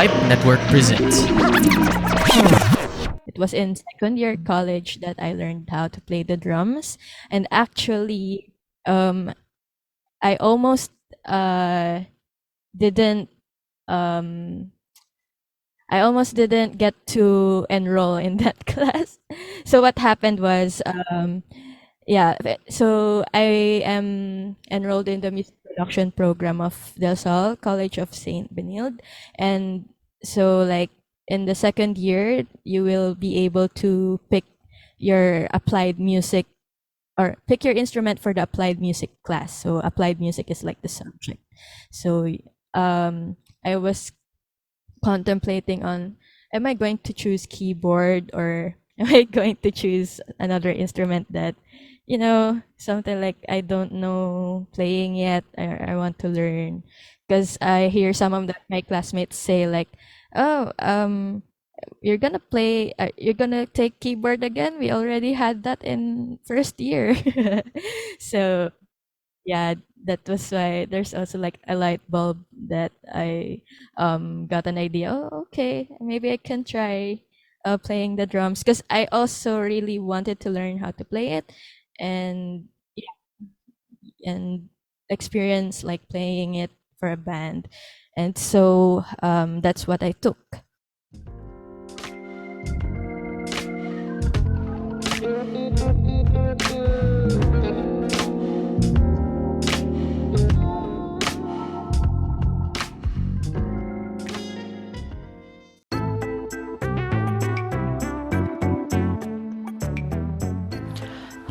Hype Network presents. It was in second year college that I learned how to play the drums, and actually, um, I almost didn't um, I almost didn't get to enroll in that class. So what happened was, so I am enrolled in the music production program of Del Sol College of Saint Benilde, and so like in the second year, you will be able to pick your applied music or pick your instrument for the applied music class. So applied music is like the subject. So I was contemplating on, am I going to choose keyboard or am I going to choose another instrument that, something like I don't know playing yet. I want to learn because I hear some of my classmates say like, oh, you're gonna take keyboard again. We already had that in first year. So yeah, that was why there's also like a light bulb that I got an idea. Oh, okay, maybe I can try playing the drums because I also really wanted to learn how to play it and and experience like playing it for a band. And so that's what I took.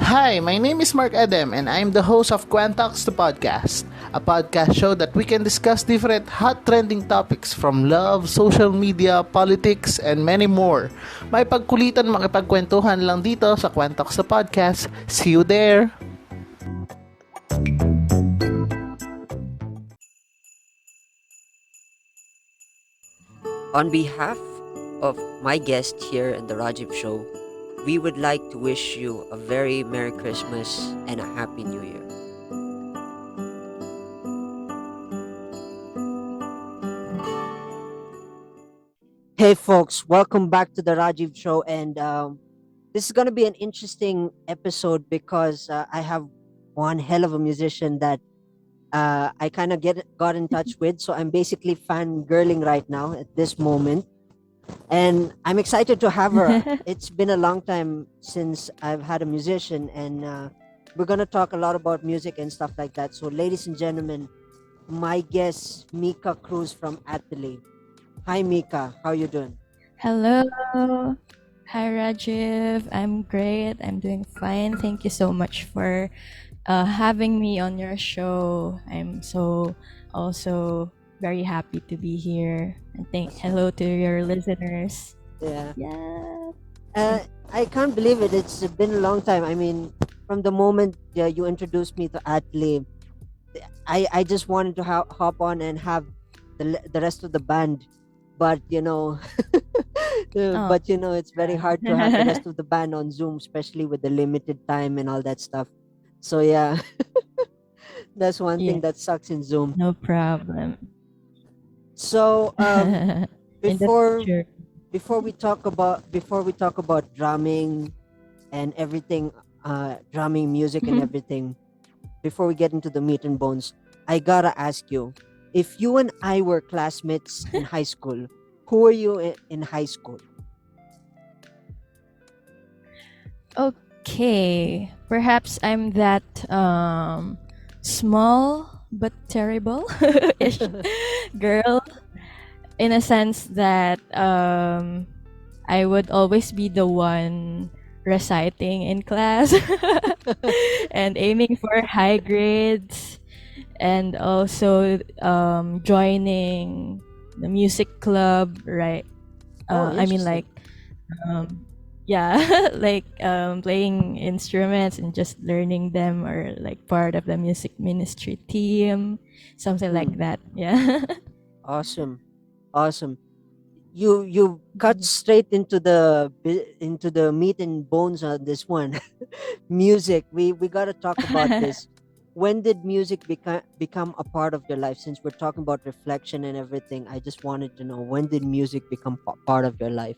Hi, my name is Mark Edem, and I'm the host of Quantox the Podcast, a podcast show that we can discuss different hot trending topics from love, social media, politics, and many more. May pagkulitan makipagkwentuhan lang dito sa Quantox the Podcast. See you there! On behalf of my guest here in the Rajiv Show, we would like to wish you a very Merry Christmas and a Happy New Year. Hey folks, welcome back to the Rajiv Show, and this is gonna be an interesting episode because I have one hell of a musician that I kind of get got in touch with. So I'm basically fangirling right now at this moment, and I'm excited to have her. It's been a long time since I've had a musician, and we're gonna talk a lot about music and stuff like that. So, ladies and gentlemen, my guest Mika Cruise from Adelaide. Hi, Mika. How you doing? Hello. Hi, Rajiv. I'm great. I'm doing fine. Thank you so much for having me on your show. I'm so also very happy to be here. And hello to your listeners. Yeah. Yeah. Uh, I can't believe it. It's been a long time. I mean, from the moment you introduced me to Adelaide, I just wanted to hop on and have the rest of the band, but Oh. but it's very hard to have the rest of the band on Zoom, especially with the limited time and all that stuff. So yeah, that's one Yeah. thing that sucks in Zoom. No problem. So In the before future. before we talk about drumming and everything, drumming music and everything, before we get into the meat and bones, I gotta ask you, if you and I were classmates in high school, who were you in high school? Okay. Perhaps I'm that small but terrible ish girl in a sense that I would always be the one reciting in class and aiming for high grades and also joining the music club, right? Oh, I mean, like, interesting. um, yeah, like playing instruments and just learning them, or like part of the music ministry team, something Hmm. like that. Yeah. Awesome, awesome. You cut straight into into the meat and bones on this one. Music. We gotta talk about this. when did music become a part of your life? Since we're talking about reflection and everything, I just wanted to know, when did music become part of your life?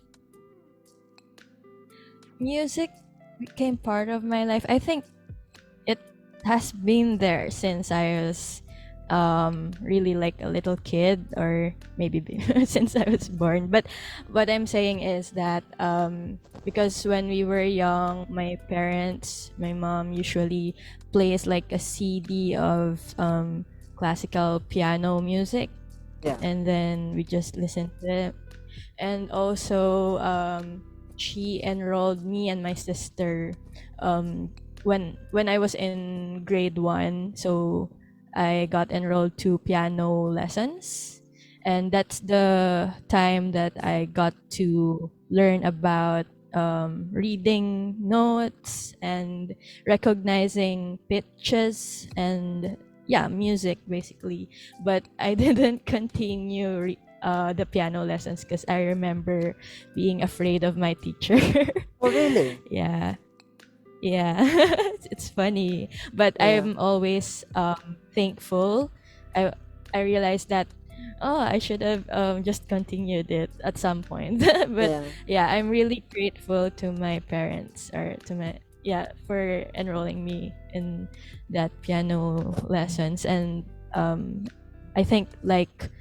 Music became part of my life. I think it has been there since I was really like a little kid, or maybe since I was born. But what I'm saying is that because when we were young, my parents, my mom usually plays like a CD of classical piano music, Yeah. and then we just listen to it. And also she enrolled me and my sister when I was in grade 1. So I got enrolled to piano lessons, and that's the time that I got to learn about reading notes and recognizing pitches and yeah, music basically. But I didn't continue the piano lessons because I remember being afraid of my teacher. Oh, really? Yeah, yeah, it's funny, but Yeah. I'm always thankful. I I realized that I should have just continued it at some point. But Yeah. yeah, I'm really grateful to my parents, or to my, yeah, for enrolling me in that piano lessons. And I think like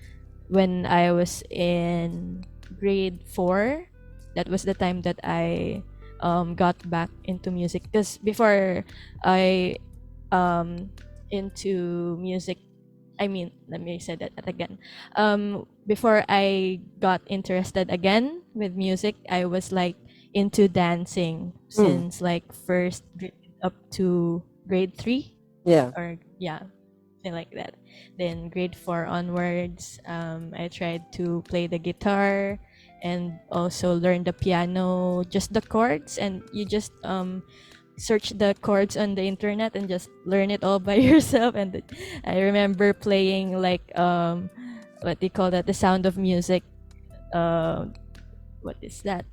when I was in grade 4, that was the time that I got back into music. Because before I um, into music, I mean, let me say that again. Before I got interested again with music, I was like into dancing Mm. since like first grade up to grade 3, Yeah. or yeah, something like that. Then grade 4 onwards, I tried to play the guitar and also learn the piano, just the chords, and you just search the chords on the internet and just learn it all by yourself. And I remember playing like what they call that, the Sound of Music. What is that?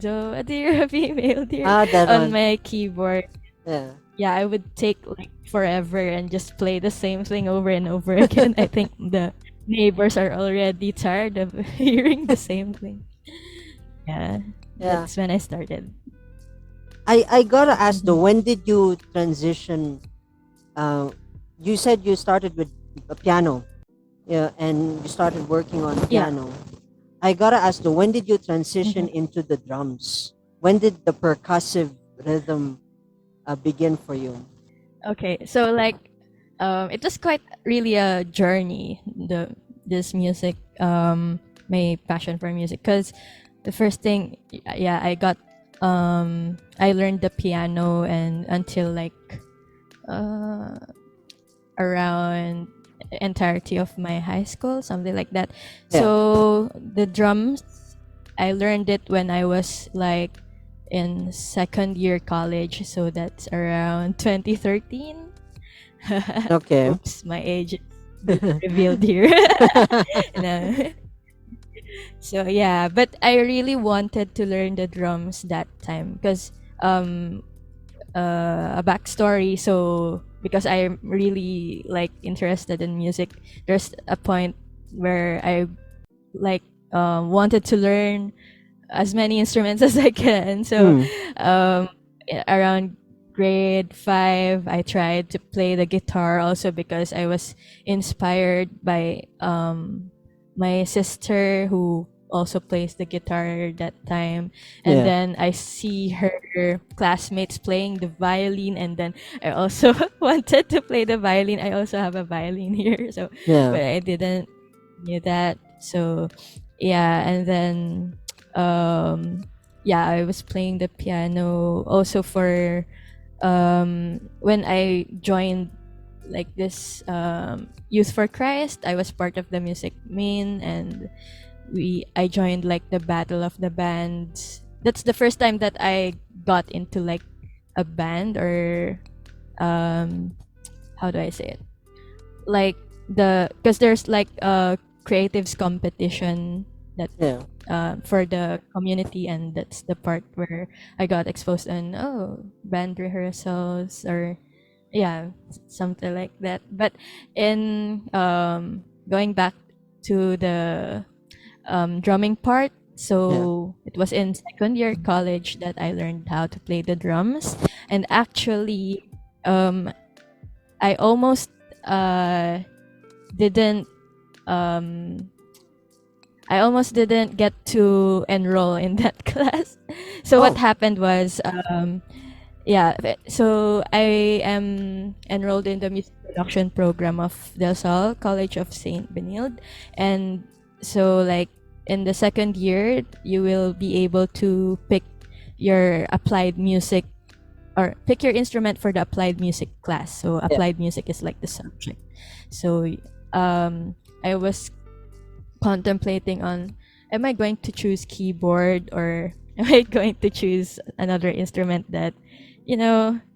So a dear, a female dear, Ah, that on one. my keyboard. Yeah. Yeah, I would take like forever and just play the same thing over and over again. I think the neighbors are already tired of hearing the same thing. Yeah, Yeah. that's when I started. I gotta ask though, Mhm. when did you transition? Uh, you said you started with a piano, yeah, and you started working on Yeah. piano. I gotta ask though, when did you transition Mhm. into the drums? When did the percussive rhythm begin for you? Okay, so like, it was quite really a journey. This music, my passion for music, because the first thing, yeah, I learned the piano and until like uh around entirety of my high school, something like that. Yeah. So the drums, I learned it when I was like in second year college. So that's around 2013. Okay. Oops, my age is being revealed here. No. So yeah, but I really wanted to learn the drums that time because um a backstory. So because I'm really like interested in music, there's a point where I like wanted to learn as many instruments as I can. So Mm. um, around grade 5, I tried to play the guitar also because I was inspired by my sister who also plays the guitar that time. And Yeah. then I see her classmates playing the violin, and then I also wanted to play the violin. I also have a violin here, so Yeah. but I didn't knew that. So yeah, and then um yeah, I was playing the piano also for when I joined like this Youth for Christ. I was part of the music main, and I joined like the battle of the bands. That's the first time that I got into like a band, or um how do I say it, like the, because there's like a creatives competition that Yeah. for the community, and that's the part where I got exposed on, oh, band rehearsals, or yeah, something like that. But in going back to the drumming part, Yeah. so it was in second year college that I learned how to play the drums. And actually, um I almost uh didn't um I almost didn't get to enroll in that class. So what Oh. happened was, yeah, so I am enrolled in the music production program of Del Sol College of Saint Benilde, and so like in the second year, you will be able to pick your applied music or pick your instrument for the applied music class. So Yeah. applied music is like the subject. So I was contemplating on, am I going to choose keyboard or am I going to choose another instrument that,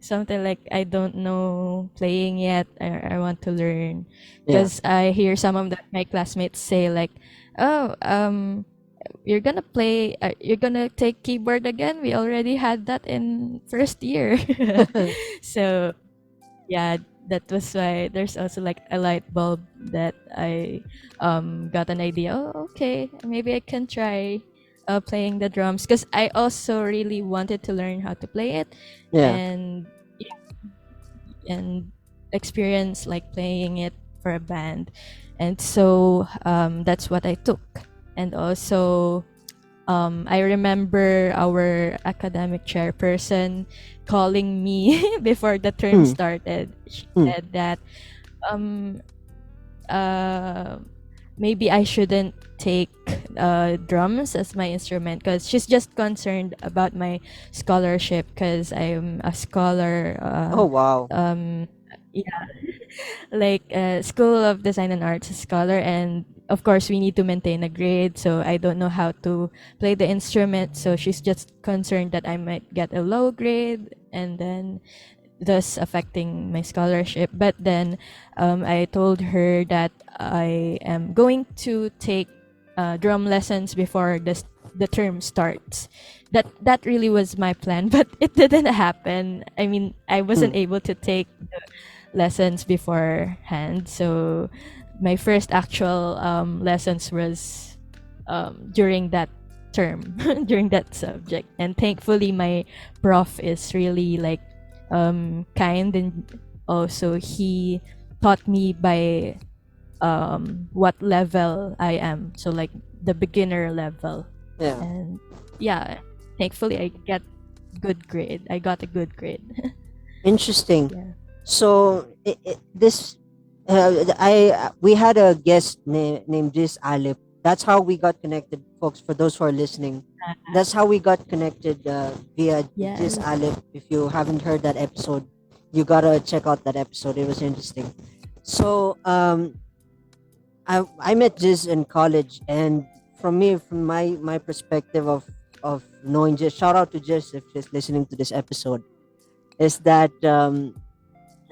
something like I don't know playing yet. I want to learn Yeah. because I hear some of my classmates say like, oh, you're gonna take keyboard again. We already had that in first year. So yeah, that was why there's also like a light bulb that I got an idea. Oh, okay, maybe I can try playing the drums because I also really wanted to learn how to play it, Yeah. and and experience like playing it for a band, and so that's what I took. And also I remember our academic chairperson calling me before the term Hmm. started. She Hmm. said that um, uh, maybe I shouldn't take drums as my instrument because she's just concerned about my scholarship because I'm a scholar. Oh wow. Yeah, like School of Design and Arts scholar, and of course we need to maintain a grade. So I don't know how to play the instrument. So she's just concerned that I might get a low grade, and then thus affecting my scholarship. But then I told her that I am going to take drum lessons before the term starts. That really was my plan, but it didn't happen. I mean, I Hmm. wasn't able to take lessons beforehand. So my first actual lessons was during that term, during that subject. And thankfully, my prof is really like kind, and also he taught me by what level I am. So like the beginner level. Yeah. And yeah, thankfully I got a good grade. Interesting. Yeah. So this, I we had a guest named Jis Alip. That's how we got connected, folks. For those who are listening, that's how we got connected via Jis Yes. Alip. If you haven't heard that episode, you gotta check out that episode. It was interesting. So I met Jis in college, and from my perspective of knowing Jis, shout out to Jis if she's listening to this episode, is that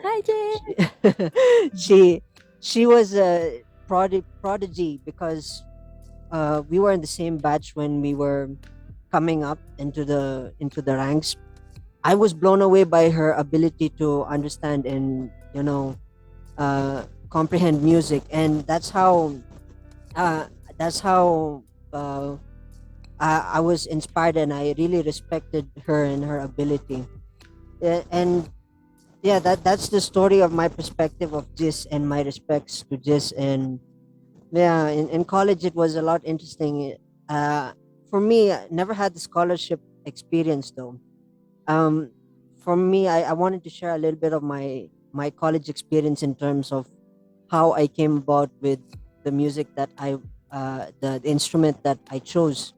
Hi, Jay. she she, she was a prodigy because we were in the same batch when we were coming up into the ranks. I was blown away by her ability to understand and comprehend music, and uh, that's how uh, I was inspired, and I really respected her and her ability. And yeah, that's the story of my perspective of Jis and my respects to Jis. And yeah, in college it was a lot interesting. uh for me, I never had the scholarship experience though. um for me, I wanted to share a little bit of my college experience in terms of how I came about with the music that the instrument that I chose.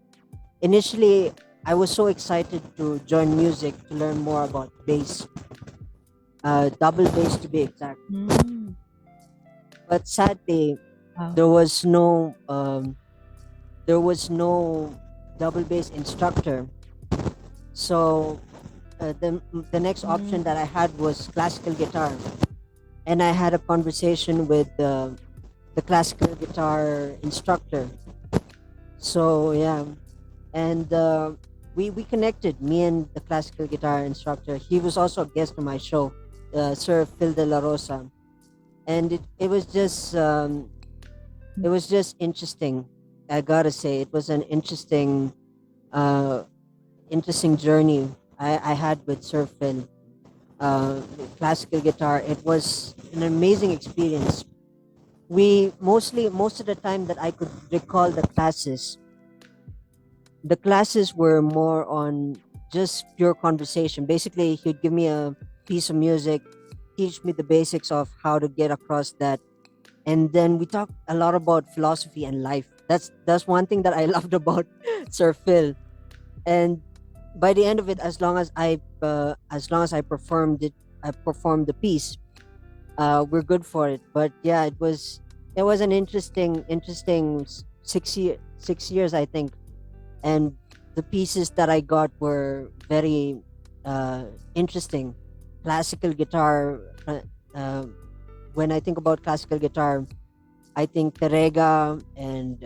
Initially, I was so excited to join music to learn more about bass, double bass to be exact. Mm. But sadly, Wow. there was no there was no double bass instructor. So the next option Mm. that I had was classical guitar, and I had a conversation with the classical guitar instructor. So yeah, and we connected, me and the classical guitar instructor. He was also a guest on my show. Sir Phil de la Rosa, and it was just interesting. I gotta say, it was an uh, interesting journey I had with Sir Phil. Classical guitar. It was an amazing experience. We mostly most of the time that I could recall the classes were more on just pure conversation. Basically, he'd give me a piece of music, teach me the basics of how to get across that, and then we talked a lot about philosophy and life. That's one thing that I loved about Sir Phil. And by the end of it, as long as I performed it, I performed the piece. We're good for it. But yeah, it was an interesting 6 years, I think. And the pieces that I got were very interesting. Classical guitar. Uh, when I think about classical guitar, I think Terega, and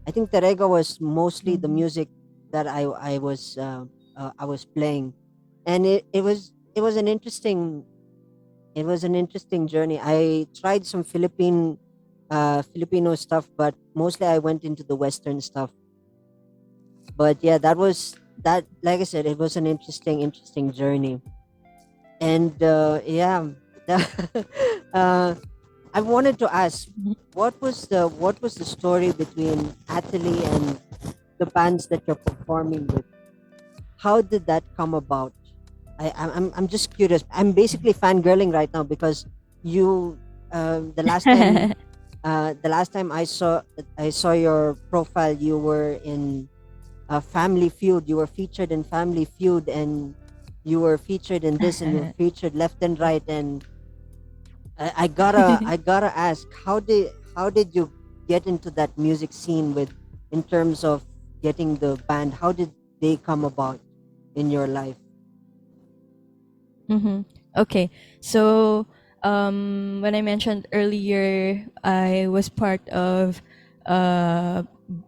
I think Terega was mostly the Mhm. music that I was playing, and it was an interesting journey. I tried some Filipino stuff, but mostly I went into the Western stuff. But yeah, that was that. Like I said, it was an interesting journey, and yeah, uh, I wanted to ask, what was the story between Atali and the bands that you're performing with? How did that come about? I'm just curious. I'm basically fangirling right now because you the last time I saw your profile, you were in Family Feud. You were featured in Family Feud, and you were featured in this, and you were featured left and right. And I gotta ask, how did you get into that music scene with, in terms of getting the band? How did they come about in your life? Mhm. Okay. So, when I mentioned earlier, I was part of uh,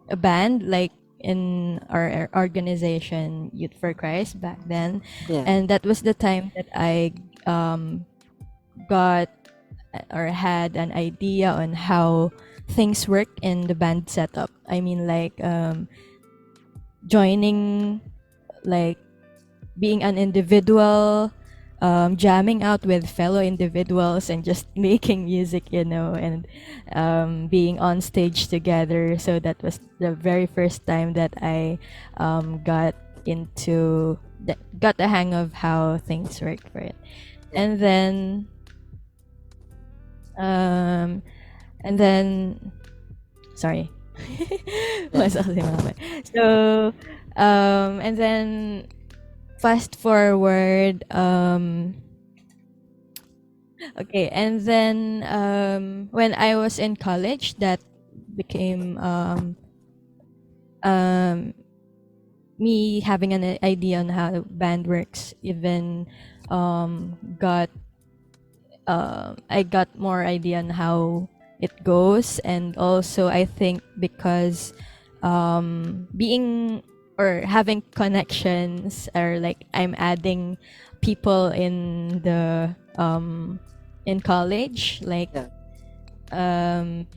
a band, like in our organization, Youth for Christ, back then, Yeah, and that was the time that I got or had an idea on how things work in the band setup. I mean, like joining, like being an individual, jamming out with fellow individuals and just making music, and being on stage together. So that was the very first time that I got got the hang of how things work for it. yeah, And then, um, and then, sorry. yeah, Masok si mama. So, and then fast forward, okay, and then when I was in college, that became um, me having an idea on how the band works. Even got I got more idea on how it goes, and also I think because being or having connections, or like I'm adding people in college, like yeah, um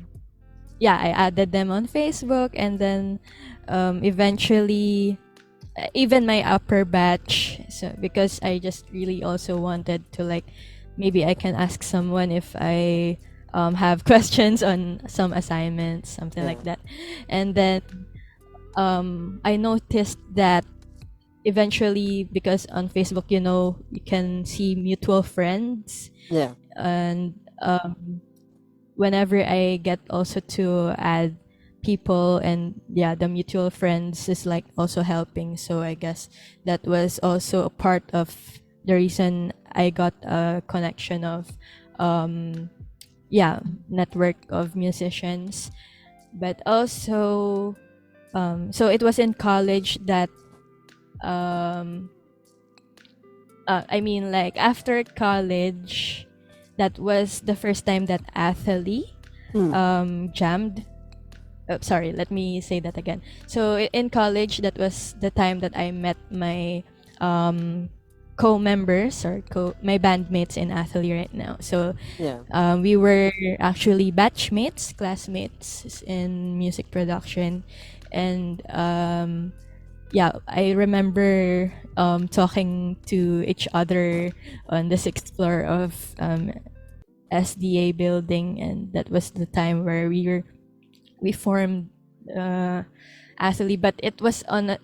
yeah, I added them on Facebook, and then eventually even my upper batch, so because I just really also wanted to, like, maybe I can ask someone if I have questions on some assignments, something yeah, like that. And then I noticed that eventually, because on Facebook, you can see mutual friends, yeah, and whenever I get also to add people, and yeah, the mutual friends is like also helping. So I guess that was also a part of the reason I got a connection of yeah, network of musicians. But also so it was in college that um I mean, like after college, that was the first time that Athalie hmm, jammed. Oh, sorry, let me say that again. So in college, that was the time that I met my um co-members or my bandmates in Athlete right now. So Yeah. we were actually batchmates, classmates in music production, and yeah, I remember talking to each other on the sixth floor of SDA building, and that was the time where we formed uh, Athlete, but it was on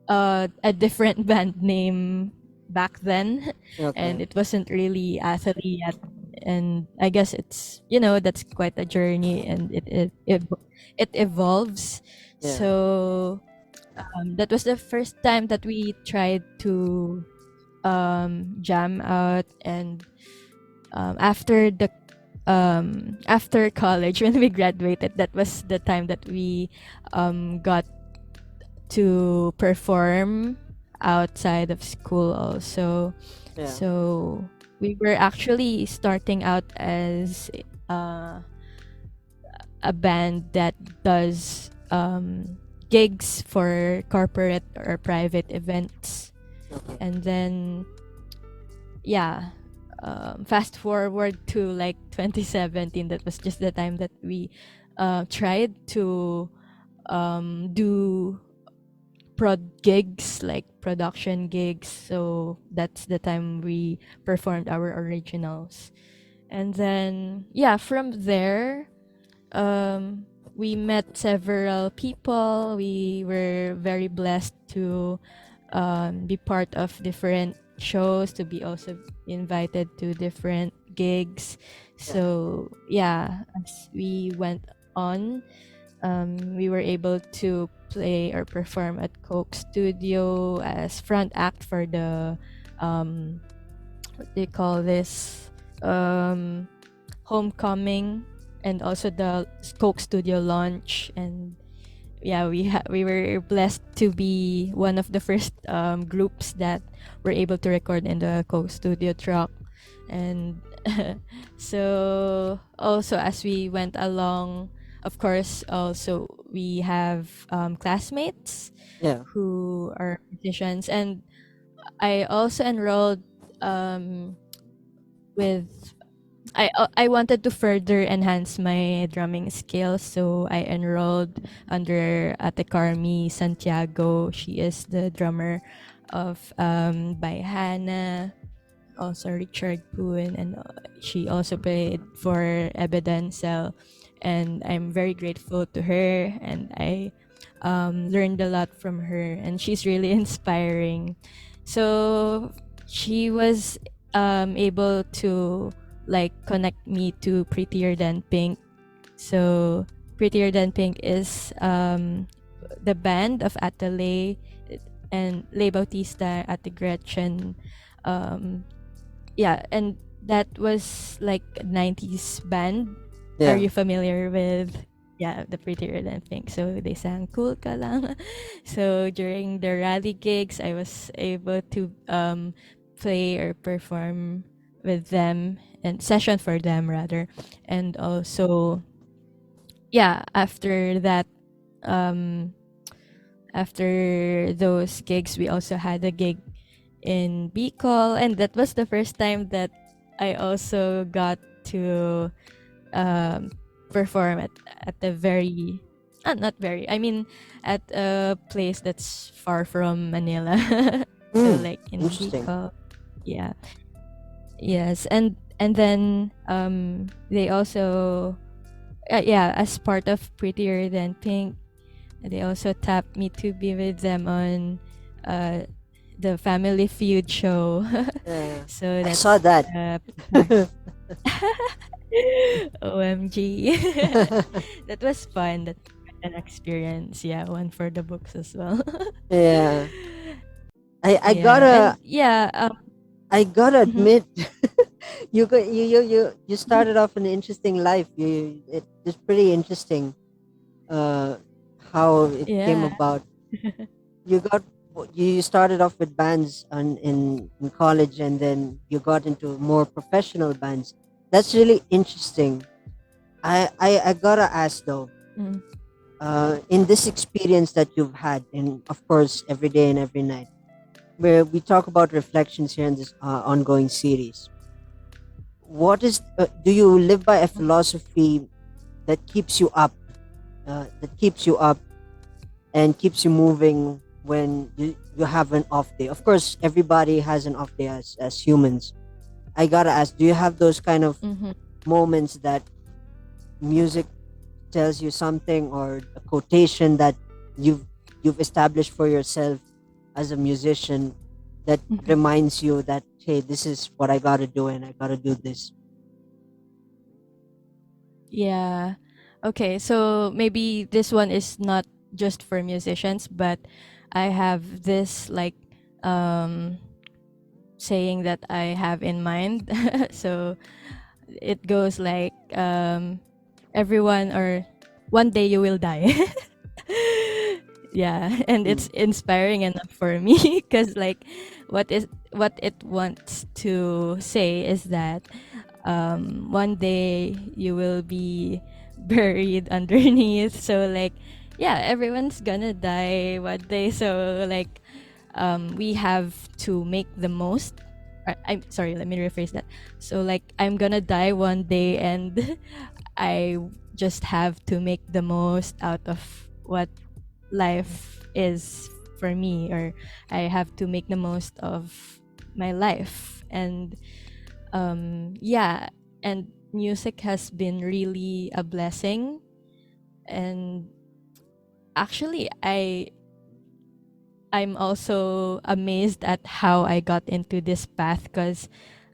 a different band name back then, and Okay. it wasn't really Athlete yet. And I guess it's that's quite a journey, and it evolves. Yeah. So that was the first time that we tried to jam out, and after college, when we graduated, that was the time that we got to perform outside of school also. Yeah. So we were actually starting out as uh, a band that does gigs for corporate or private events. Okay. And then, yeah, fast forward to like 2017, that was just the time that we tried to do prod gigs, like production gigs. So that's the time we performed our originals. And then, yeah, from there, um, we met several people. We were very blessed to be part of different shows, to be also invited to different gigs. Yeah. So yeah, as we went on, we were able to play or perform at Coke Studio as front act for the what do you call this, um, homecoming, and also the Coke Studio launch. And yeah, we were blessed to be one of the first groups that were able to record in the Coke Studio truck. And so also, as we went along, of course, also we have classmates Yeah. who are musicians, and I also enrolled um, with I wanted to further enhance my drumming skills, so I enrolled under Ate Carmi Santiago. She is the drummer of by Hannah, also Richard Poon, and she also played for Evidencel. And I'm very grateful to her, and I learned a lot from her, and she's really inspiring. So she was able to like connect me to Prettier Than Pink. So Prettier Than Pink is the band of Atelier and Le Bautista at the Gretchen. Um, yeah, and that was like a 90s band. Are Yeah. you familiar with, yeah, the Prettier Than Pink? So they sang Cool Ka Lang. So during the rally gigs, I was able to play or perform with them, and session for them rather. And also, yeah, after that, um after those gigs, we also had a gig in Bicol, and that was the first time that I also got to um, perform at the very, not very, I mean, at a place that's far from Manila. So Hmm. like in Interesting. Bicol, yeah, yes, and then they also, yeah, as part of Prettier Than Pink, they also tapped me to be with them on uh, the Family Feud show. Yeah. So I saw that's that. OMG. That was fun. That an experience. Yeah, one for the books as well. Yeah. I Yeah, gotta and yeah, I gotta mhm. admit, you started off an interesting life. It's pretty interesting. Uh, how it came Yeah. about. You got you started off with bands in college, and then you got into more professional bands. That's really interesting. I gotta ask though. Mm. In this experience that you've had, and of course every day and every night, where we talk about reflections here in this ongoing series. What is do you live by a philosophy that keeps you up, that keeps you up and keeps you moving when you have an off day? Of course, everybody has an off day as humans. I gotta ask, do you have those kind of Mm-hmm. moments that music tells you something, or a quotation that you've you've established for yourself as a musician, that Mm-hmm. reminds you that, hey, this is what I gotta do and I gotta do this? Yeah. Okay, so maybe this one is not just for musicians, but I have this like um saying that I have in mind. So it goes like everyone or one day you will die. Yeah, and it's Mm, inspiring enough for me because like what it wants to say is that one day you will be buried underneath. So like yeah, everyone's gonna die one day, so like we have to make the most. I'm sorry, let me rephrase that. So like I'm gonna die one day, and I just have to make the most out of what life is for me, or I have to make the most of my life. And yeah, and music has been really a blessing. And actually I'm also amazed at how I got into this path, because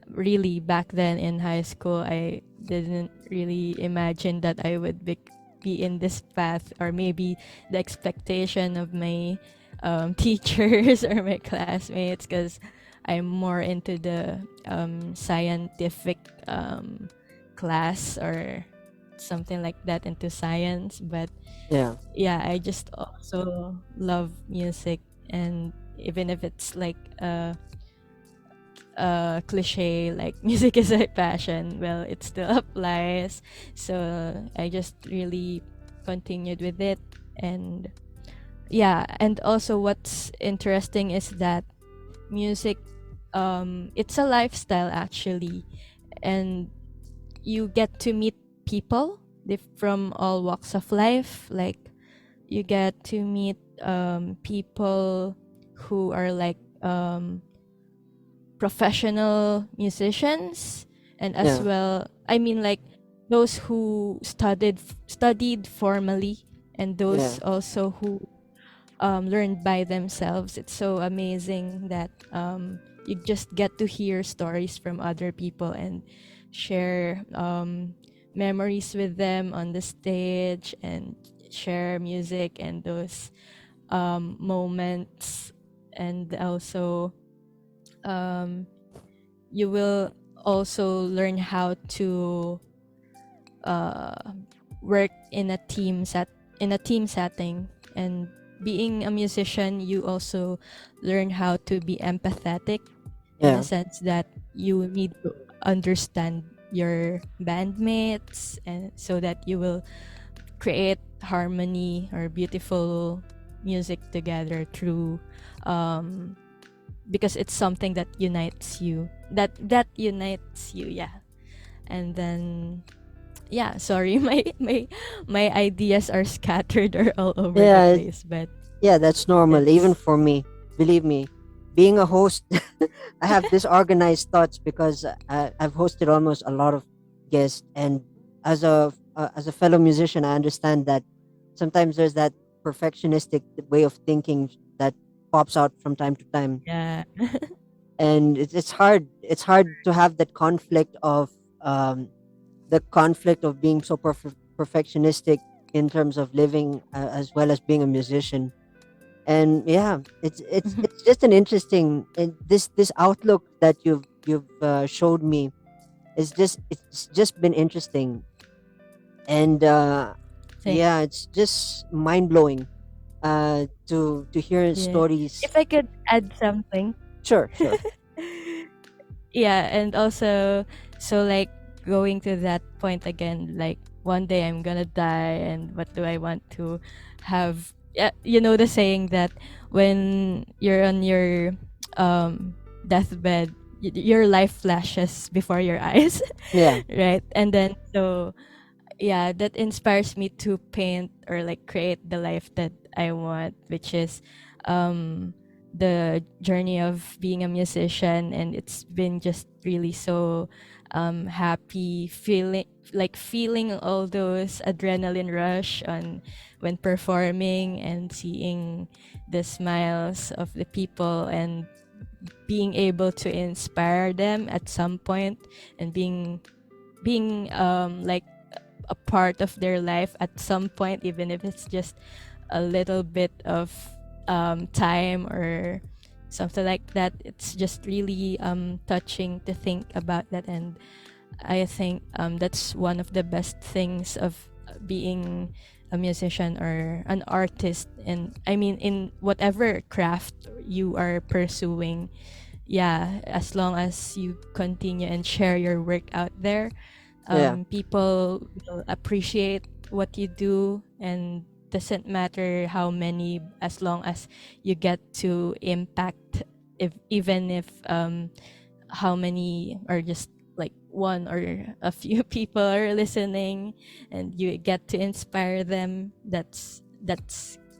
really back then in high school I didn't really imagine that I would be in this path, or maybe the expectation of my teachers or my classmates, because I'm more into the scientific class or something like that, into science. But yeah, yeah, I just also love music. And even if it's like cliche like music is my passion, well, it still applies. So I just really continued with it. And yeah, and also what's interesting is that music, it's a lifestyle actually. And you get to meet people from all walks of life. Like you get to meet people who are like professional musicians, and as yeah, well, I mean, like those who studied formally, and yeah, those also who learned by themselves. It's so amazing that you just get to hear stories from other people and share memories with them on the stage, and share music and those moments. And also um, you will also learn how to uh, work in a team setting. And being a musician, you also learn how to be empathetic, in a yeah, sense that you need to understand your bandmates, and so that you will create harmony or beautiful music together through um because it's something that unites you, that unites you. Yeah. And then yeah, sorry, my ideas are scattered or all over the yeah. place, but Yeah, that's normal. Even it's for me, believe me, being a host, I have disorganized thoughts because I've hosted almost a lot of guests, and as a fellow musician, I understand that sometimes there's that perfectionistic way of thinking that pops out from time to time, yeah. and it's hard. It's hard to have that conflict of um, the conflict of being so perfectionistic in terms of living, as well as being a musician. And yeah, it's just an interesting, and this outlook that you've showed me is just, it's just been interesting. And Thank yeah, it's just mind-blowing to hear yeah. stories. If I could add something. Sure, sure. Yeah, and also, so like going to that point again, like one day I'm gonna die, and what do I want to have? Yeah, you know the saying that when you're on your deathbed, your life flashes before your eyes, Yeah. right? And then so yeah, that inspires me to paint or like create the life that I want, which is um the journey of being a musician. And it's been just really so happy feeling all those adrenaline rush on when performing and seeing the smiles of the people and being able to inspire them at some point, and being like a part of their life at some point, even if it's just a little bit of time or something like that. It's just really touching to think about that. And I think that's one of the best things of being a musician or an artist. And I mean, in whatever craft you are pursuing, yeah, as long as you continue and share your work out there, Yeah. people will appreciate what you do. And doesn't matter how many, as long as you get to impact, if even if how many, or just like one or a few people are listening, and you get to inspire them, that's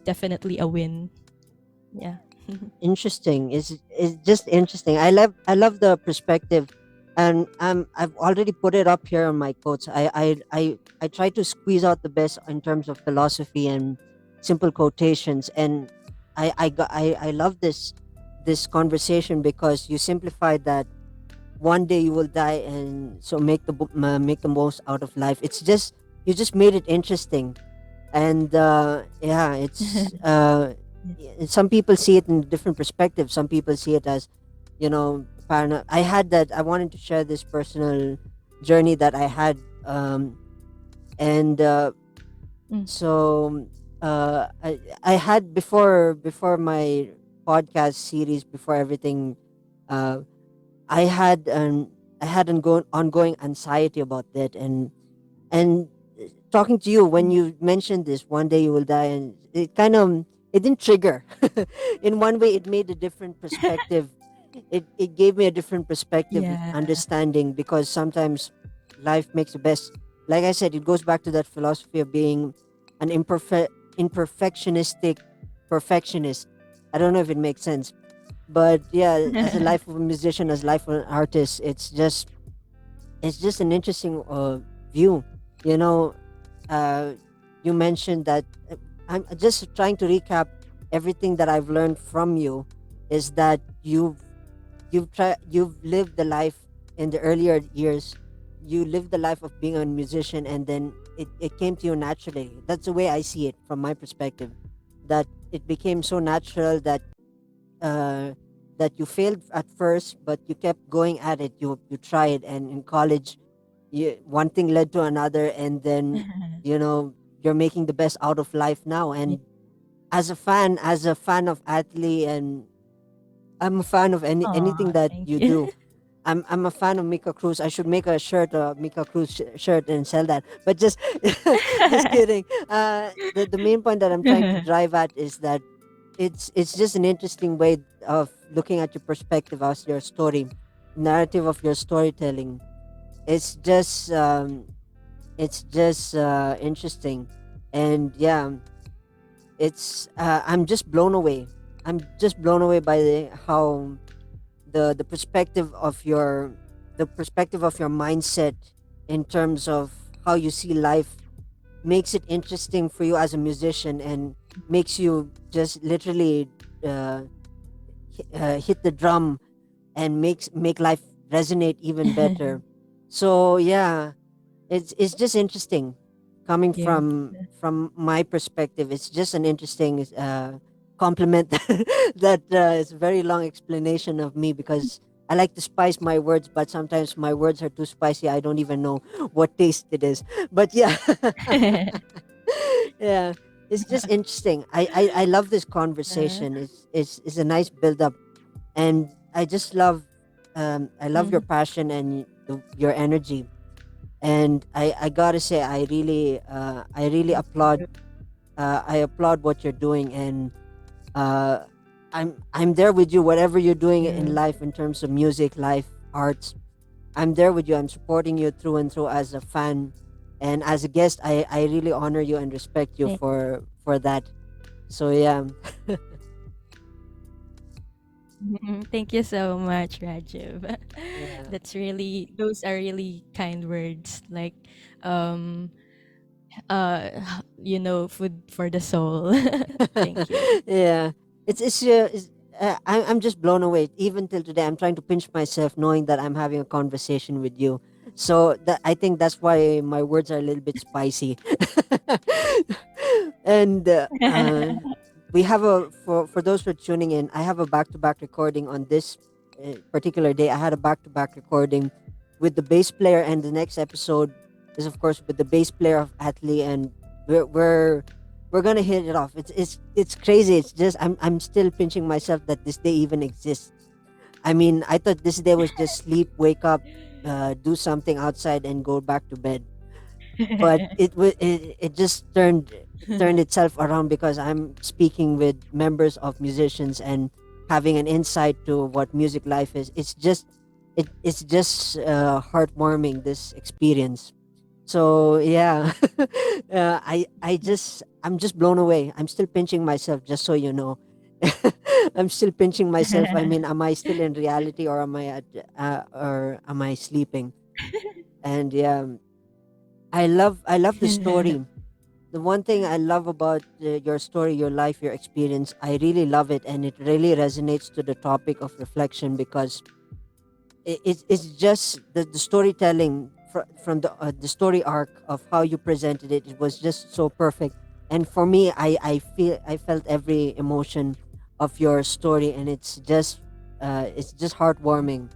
definitely a win. Yeah. Interesting. Is just interesting. I love the perspective, and I've already put it up here on my quotes. I try to squeeze out the best in terms of philosophy and simple quotations, and I love this conversation because you simplified that one day you will die, and so make the most out of life. It's just you just made it interesting, and yeah, it's some people see it in different perspectives. Some people see it as, I had that. I wanted to share this personal journey that I had, and Mm. so I had before my podcast series, before everything. uh, I had an ongoing anxiety about that, and talking to you when Mm. you mentioned this one day you will die, and it kind of, it didn't trigger. In one way, it made a different perspective. It gave me a different perspective, Yeah. understanding, because sometimes life makes the best. Like I said, it goes back to that philosophy of being an imperfectionistic perfectionist. I don't know if it makes sense, but yeah, as a life of a musician, as life of an artist, it's just an interesting view. You know, uh, you mentioned that, I'm just trying to recap everything that I've learned from you, is that you've lived the life in the earlier years. You lived the life of being a musician, and then it came to you naturally. That's the way I see it from my perspective. That it became so natural uh, that you failed at first, but you kept going at it. You tried, and in college, one thing led to another, and then you know you're making the best out of life now. Yeah. And as a fan of athlete, and I'm a fan of anything Aw, that thank you you. do. I'm a fan of Mika Cruise. I should make a shirt, a Mika Cruise shirt, and sell that. But just just kidding. The main point that I'm trying to drive at is that it's just an interesting way of looking at your perspective as your story, narrative of your storytelling. It's just interesting, and yeah, I'm just blown away. I'm just blown away by how the perspective of your mindset in terms of how you see life makes it interesting for you as a musician, and makes you just literally uh, hit the drum, and make life resonate even better. So yeah, it's just interesting coming You. from my perspective. It's just an interesting compliment that is a very long explanation of me, because I like to spice my words, but sometimes my words are too spicy. I don't even know what taste it is. But yeah, yeah, it's just interesting. I love this Uh, conversation. It's a nice build up, and I love your mm, passion and your energy. And I gotta say, I really thank applaud you. I applaud what you're doing. And uh I'm there with you, whatever you're doing in Yeah. life in terms of music, life, arts. I'm there with you. I'm supporting you through and through as a fan, and as a guest. I really honor you and respect you Thank, for that. So yeah. thank you so much, Rajiv. Yeah. Those are really kind words. Like, um, food for the soul. Thank you. Yeah, I'm just blown away. Even till today, I'm trying to pinch myself, knowing that I'm having a conversation with you. So that I think that's why my words are a little bit spicy. And we have a for those who are tuning in, I have a back to back recording on this particular day. I had a back to back recording with the bass player, and the next episode is of course with the bass player of Atlee, and we're we're we're gonna hit it off. It's crazy. It's just I'm still pinching myself that this day even exists. I mean, I thought this day was just sleep, wake up, do something outside, and go back to bed. But it just turned itself around because I'm speaking with members of musicians and having an insight to what music life is. It's just heartwarming, this experience. So yeah, I'm just blown away. I'm still pinching myself, just so you know. I'm still pinching myself. I mean, am I still in reality, or or am I sleeping? And yeah, I love the story. The one thing I love about your story, your life, your experience, I really love it, and it really resonates to the topic of reflection because it's just the storytelling from the story arc of how you presented it. It was just so perfect, and for me, I felt every emotion of your story, and it's just heartwarming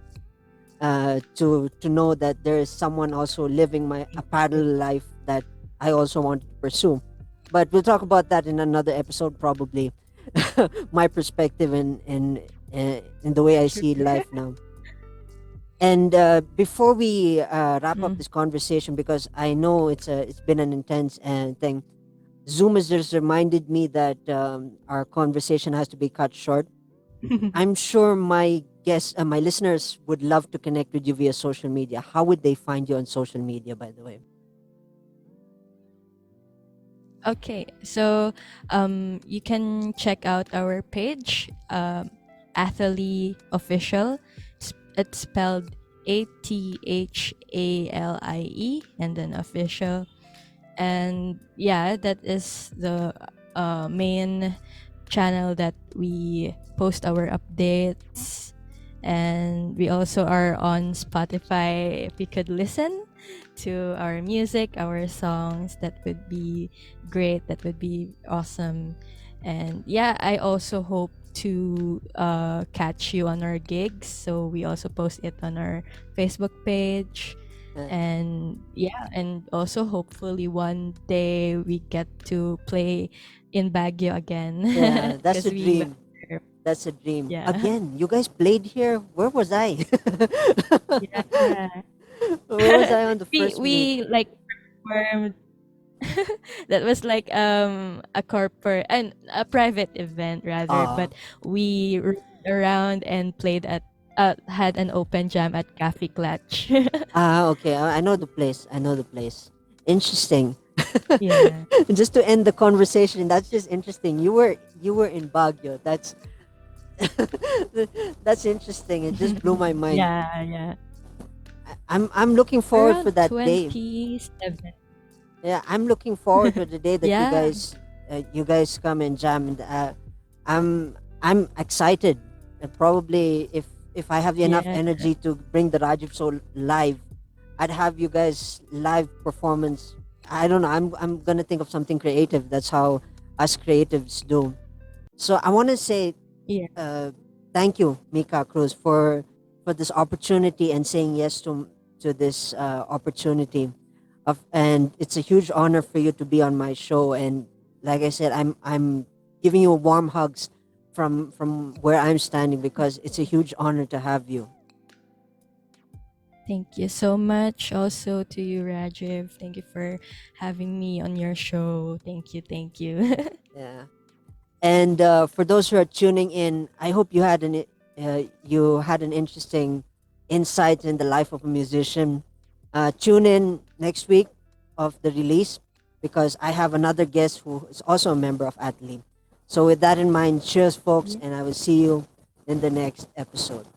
to know that there is someone also living my a Thank you. parallel life that I also wanted to pursue. But we'll talk about that in another episode, probably. My perspective in the way I Sure. see life now. And before we wrap up Mm. this conversation, because I know it's been an intense thing, Zoom has just reminded me that our conversation has to be cut short. I'm sure my listeners would love to connect with you via social media. How would they find you on social media, by the way? Okay, so you can check out our page, Athalie Official. It's spelled Athalie and then official. And yeah, that is the main channel that we post our updates. And we also are on Spotify. If you could listen to our music, our songs, that would be great. That would be awesome. And yeah, I also hope to catch you on our gigs. So we also post it on our Facebook page. Uh, And yeah, and also hopefully one day we get to play in Baguio again yeah, that's because a we went dream. there. That's a dream. Yeah. Again, you guys played here. Where was I? Yeah. Where was I on the we first meet? we like performed. That was like a corporate and a private event rather, Ah, but we roamed around and played at had an open jam at Cafe Clutch. okay. I know the place. I know the place. Interesting. Yeah. Just to end the conversation, that's just interesting. You were in Baguio. That's interesting. It just blew my mind. Yeah, yeah. I'm looking forward for Around that day. 27. Yeah, I'm looking forward to the day that Yeah. you guys come and jam. And I'm excited. Probably if I have enough Yeah. energy to bring the Rajiv Soul live, I'd have you guys live performance. I don't know. I'm gonna think of something creative. That's how us creatives do. So I want to say Yeah. uh, thank you, Mika Cruz, for this opportunity and saying yes to this opportunity. And it's a huge honor for you to be on my show. And like I said, I'm giving you warm hugs from where I'm standing because it's a huge honor to have you. Thank you so much also to you, Rajiv. Thank you for having me on your show. Thank you. Thank you. Yeah. And for those who are tuning in, I hope you had an interesting insight in the life of a musician. Tune in next week of the release because I have another guest who is also a member of Athlete. So with that in mind, cheers, folks, Yeah. and I will see you in the next episode.